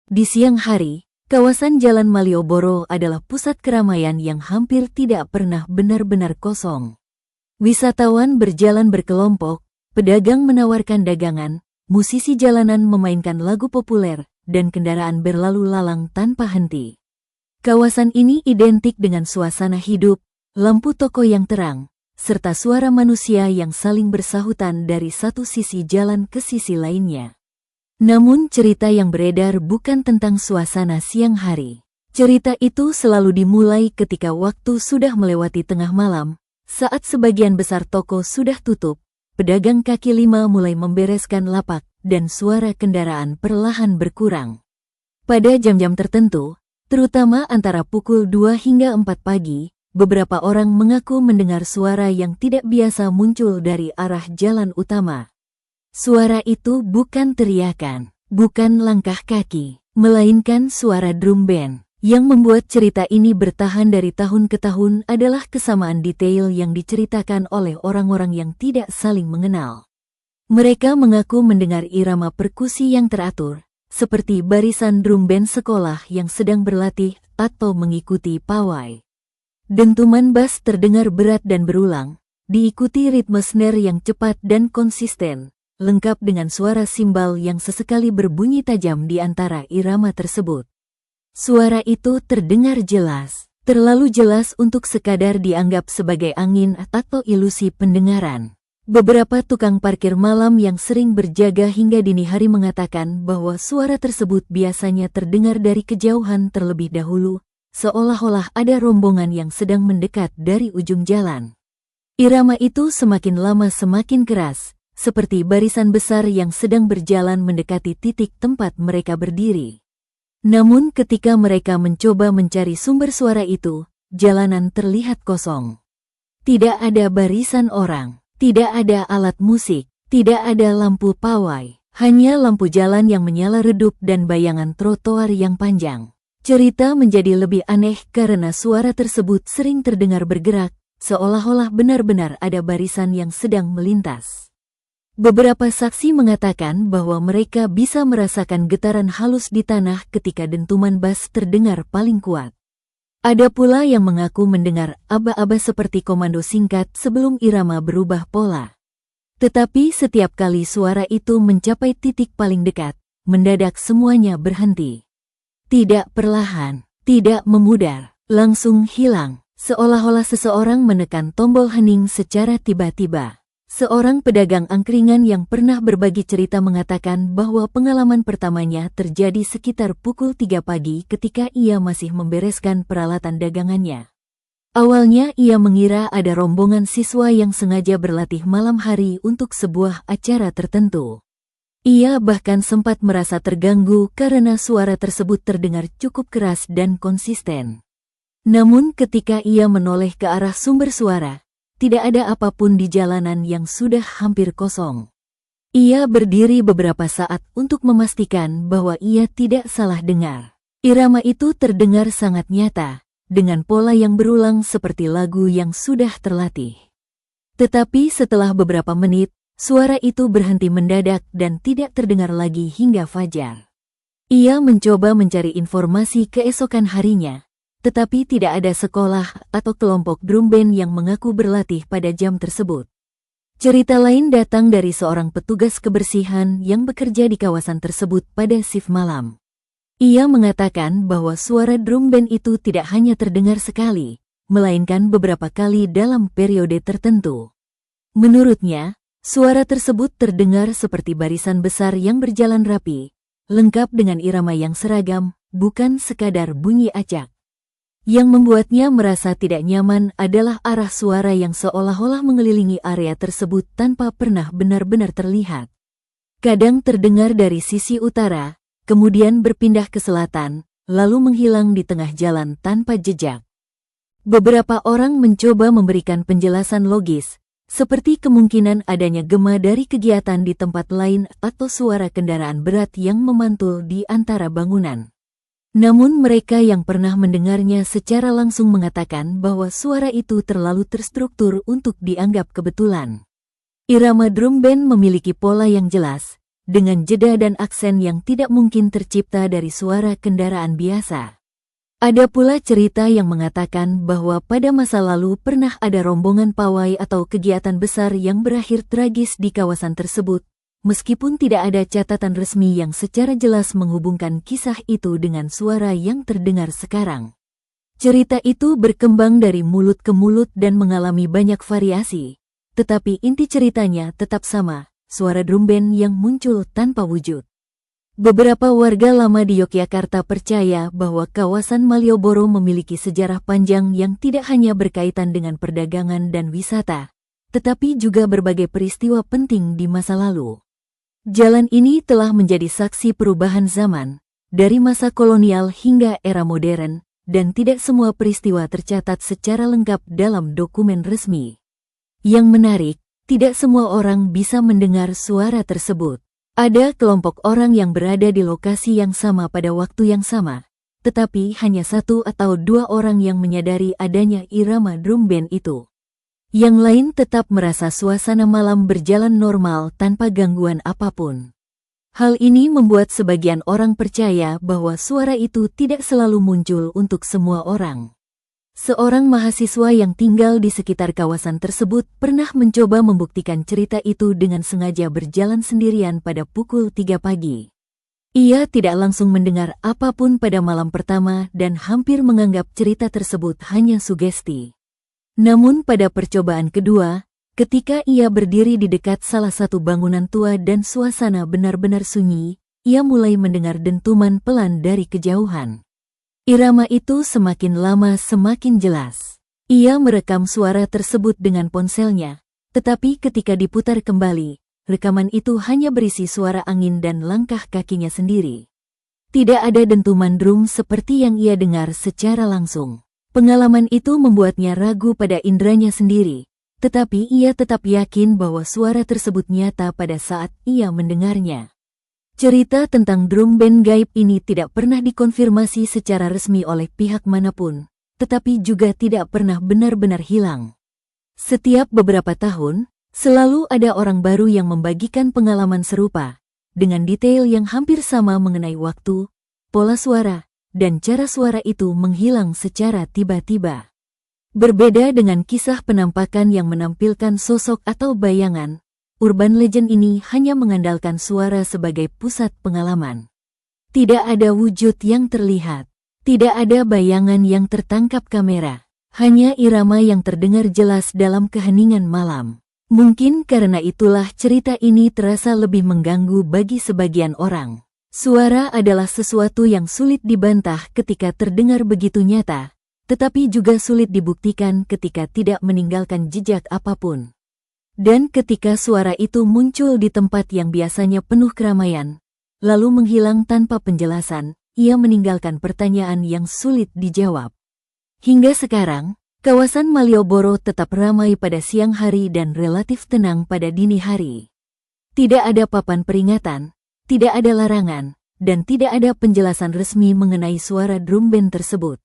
Di siang hari, kawasan Jalan Malioboro adalah pusat keramaian yang hampir tidak pernah benar-benar kosong. Wisatawan berjalan berkelompok, pedagang menawarkan dagangan, musisi jalanan memainkan lagu populer, dan kendaraan berlalu lalang tanpa henti. Kawasan ini identik dengan suasana hidup, lampu toko yang terang, serta suara manusia yang saling bersahutan dari satu sisi jalan ke sisi lainnya. Namun cerita yang beredar bukan tentang suasana siang hari. Cerita itu selalu dimulai ketika waktu sudah melewati tengah malam, saat sebagian besar toko sudah tutup, pedagang kaki lima mulai membereskan lapak, dan suara kendaraan perlahan berkurang. Pada jam-jam tertentu, terutama antara pukul 2 hingga 4 pagi, beberapa orang mengaku mendengar suara yang tidak biasa muncul dari arah jalan utama. Suara itu bukan teriakan, bukan langkah kaki, melainkan suara drum band. Yang membuat cerita ini bertahan dari tahun ke tahun adalah kesamaan detail yang diceritakan oleh orang-orang yang tidak saling mengenal. Mereka mengaku mendengar irama perkusi yang teratur, seperti barisan drum band sekolah yang sedang berlatih atau mengikuti pawai. Dentuman bass terdengar berat dan berulang, diikuti ritme snare yang cepat dan konsisten, lengkap dengan suara simbal yang sesekali berbunyi tajam di antara irama tersebut. Suara itu terdengar jelas, terlalu jelas untuk sekadar dianggap sebagai angin atau ilusi pendengaran. Beberapa tukang parkir malam yang sering berjaga hingga dini hari mengatakan bahwa suara tersebut biasanya terdengar dari kejauhan terlebih dahulu, seolah-olah ada rombongan yang sedang mendekat dari ujung jalan. Irama itu semakin lama semakin keras, seperti barisan besar yang sedang berjalan mendekati titik tempat mereka berdiri. Namun ketika mereka mencoba mencari sumber suara itu, jalanan terlihat kosong. Tidak ada barisan orang, tidak ada alat musik, tidak ada lampu pawai, hanya lampu jalan yang menyala redup dan bayangan trotoar yang panjang. Cerita menjadi lebih aneh karena suara tersebut sering terdengar bergerak, seolah-olah benar-benar ada barisan yang sedang melintas. Beberapa saksi mengatakan bahwa mereka bisa merasakan getaran halus di tanah ketika dentuman bass terdengar paling kuat. Ada pula yang mengaku mendengar aba-aba seperti komando singkat sebelum irama berubah pola. Tetapi setiap kali suara itu mencapai titik paling dekat, mendadak semuanya berhenti. Tidak perlahan, tidak memudar, langsung hilang, seolah-olah seseorang menekan tombol hening secara tiba-tiba. Seorang pedagang angkringan yang pernah berbagi cerita mengatakan bahwa pengalaman pertamanya terjadi sekitar pukul 3 pagi ketika ia masih membereskan peralatan dagangannya. Awalnya ia mengira ada rombongan siswa yang sengaja berlatih malam hari untuk sebuah acara tertentu. Ia bahkan sempat merasa terganggu karena suara tersebut terdengar cukup keras dan konsisten. Namun ketika ia menoleh ke arah sumber suara, tidak ada apapun di jalanan yang sudah hampir kosong. Ia berdiri beberapa saat untuk memastikan bahwa ia tidak salah dengar. Irama itu terdengar sangat nyata, dengan pola yang berulang seperti lagu yang sudah terlatih. Tetapi setelah beberapa menit, suara itu berhenti mendadak dan tidak terdengar lagi hingga fajar. Ia mencoba mencari informasi keesokan harinya, tetapi tidak ada sekolah atau kelompok drum band yang mengaku berlatih pada jam tersebut. Cerita lain datang dari seorang petugas kebersihan yang bekerja di kawasan tersebut pada shift malam. Ia mengatakan bahwa suara drum band itu tidak hanya terdengar sekali, melainkan beberapa kali dalam periode tertentu. Menurutnya, suara tersebut terdengar seperti barisan besar yang berjalan rapi, lengkap dengan irama yang seragam, bukan sekadar bunyi acak. Yang membuatnya merasa tidak nyaman adalah arah suara yang seolah-olah mengelilingi area tersebut tanpa pernah benar-benar terlihat. Kadang terdengar dari sisi utara, kemudian berpindah ke selatan, lalu menghilang di tengah jalan tanpa jejak. Beberapa orang mencoba memberikan penjelasan logis, seperti kemungkinan adanya gema dari kegiatan di tempat lain atau suara kendaraan berat yang memantul di antara bangunan. Namun mereka yang pernah mendengarnya secara langsung mengatakan bahwa suara itu terlalu terstruktur untuk dianggap kebetulan. Irama drum band memiliki pola yang jelas, dengan jeda dan aksen yang tidak mungkin tercipta dari suara kendaraan biasa. Ada pula cerita yang mengatakan bahwa pada masa lalu pernah ada rombongan pawai atau kegiatan besar yang berakhir tragis di kawasan tersebut, meskipun tidak ada catatan resmi yang secara jelas menghubungkan kisah itu dengan suara yang terdengar sekarang. Cerita itu berkembang dari mulut ke mulut dan mengalami banyak variasi, tetapi inti ceritanya tetap sama, suara drum band yang muncul tanpa wujud. Beberapa warga lama di Yogyakarta percaya bahwa kawasan Malioboro memiliki sejarah panjang yang tidak hanya berkaitan dengan perdagangan dan wisata, tetapi juga berbagai peristiwa penting di masa lalu. Jalan ini telah menjadi saksi perubahan zaman, dari masa kolonial hingga era modern, dan tidak semua peristiwa tercatat secara lengkap dalam dokumen resmi. Yang menarik, tidak semua orang bisa mendengar suara tersebut. Ada kelompok orang yang berada di lokasi yang sama pada waktu yang sama, tetapi hanya 1 atau 2 orang yang menyadari adanya irama drum band itu. Yang lain tetap merasa suasana malam berjalan normal tanpa gangguan apapun. Hal ini membuat sebagian orang percaya bahwa suara itu tidak selalu muncul untuk semua orang. Seorang mahasiswa yang tinggal di sekitar kawasan tersebut pernah mencoba membuktikan cerita itu dengan sengaja berjalan sendirian pada pukul 3 pagi. Ia tidak langsung mendengar apapun pada malam pertama dan hampir menganggap cerita tersebut hanya sugesti. Namun pada percobaan kedua, ketika ia berdiri di dekat salah satu bangunan tua dan suasana benar-benar sunyi, ia mulai mendengar dentuman pelan dari kejauhan. Irama itu semakin lama semakin jelas. Ia merekam suara tersebut dengan ponselnya, tetapi ketika diputar kembali, rekaman itu hanya berisi suara angin dan langkah kakinya sendiri. Tidak ada dentuman drum seperti yang ia dengar secara langsung. Pengalaman itu membuatnya ragu pada indranya sendiri, tetapi ia tetap yakin bahwa suara tersebut nyata pada saat ia mendengarnya. Cerita tentang drum band gaib ini tidak pernah dikonfirmasi secara resmi oleh pihak manapun, tetapi juga tidak pernah benar-benar hilang. Setiap beberapa tahun, selalu ada orang baru yang membagikan pengalaman serupa, dengan detail yang hampir sama mengenai waktu, pola suara, dan cara suara itu menghilang secara tiba-tiba. Berbeda dengan kisah penampakan yang menampilkan sosok atau bayangan, urban legend ini hanya mengandalkan suara sebagai pusat pengalaman. Tidak ada wujud yang terlihat, tidak ada bayangan yang tertangkap kamera, hanya irama yang terdengar jelas dalam keheningan malam. Mungkin karena itulah cerita ini terasa lebih mengganggu bagi sebagian orang. Suara adalah sesuatu yang sulit dibantah ketika terdengar begitu nyata, tetapi juga sulit dibuktikan ketika tidak meninggalkan jejak apapun. Dan ketika suara itu muncul di tempat yang biasanya penuh keramaian, lalu menghilang tanpa penjelasan, ia meninggalkan pertanyaan yang sulit dijawab. Hingga sekarang, kawasan Malioboro tetap ramai pada siang hari dan relatif tenang pada dini hari. Tidak ada papan peringatan, tidak ada larangan, dan tidak ada penjelasan resmi mengenai suara drum band tersebut.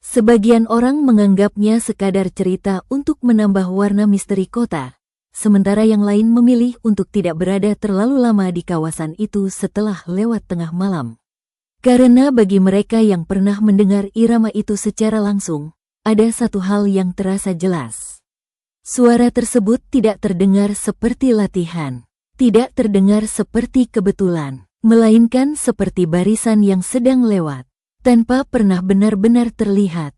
Sebagian orang menganggapnya sekadar cerita untuk menambah warna misteri kota, sementara yang lain memilih untuk tidak berada terlalu lama di kawasan itu setelah lewat tengah malam. Karena bagi mereka yang pernah mendengar irama itu secara langsung, ada satu hal yang terasa jelas. Suara tersebut tidak terdengar seperti latihan, tidak terdengar seperti kebetulan, melainkan seperti barisan yang sedang lewat, tanpa pernah benar-benar terlihat,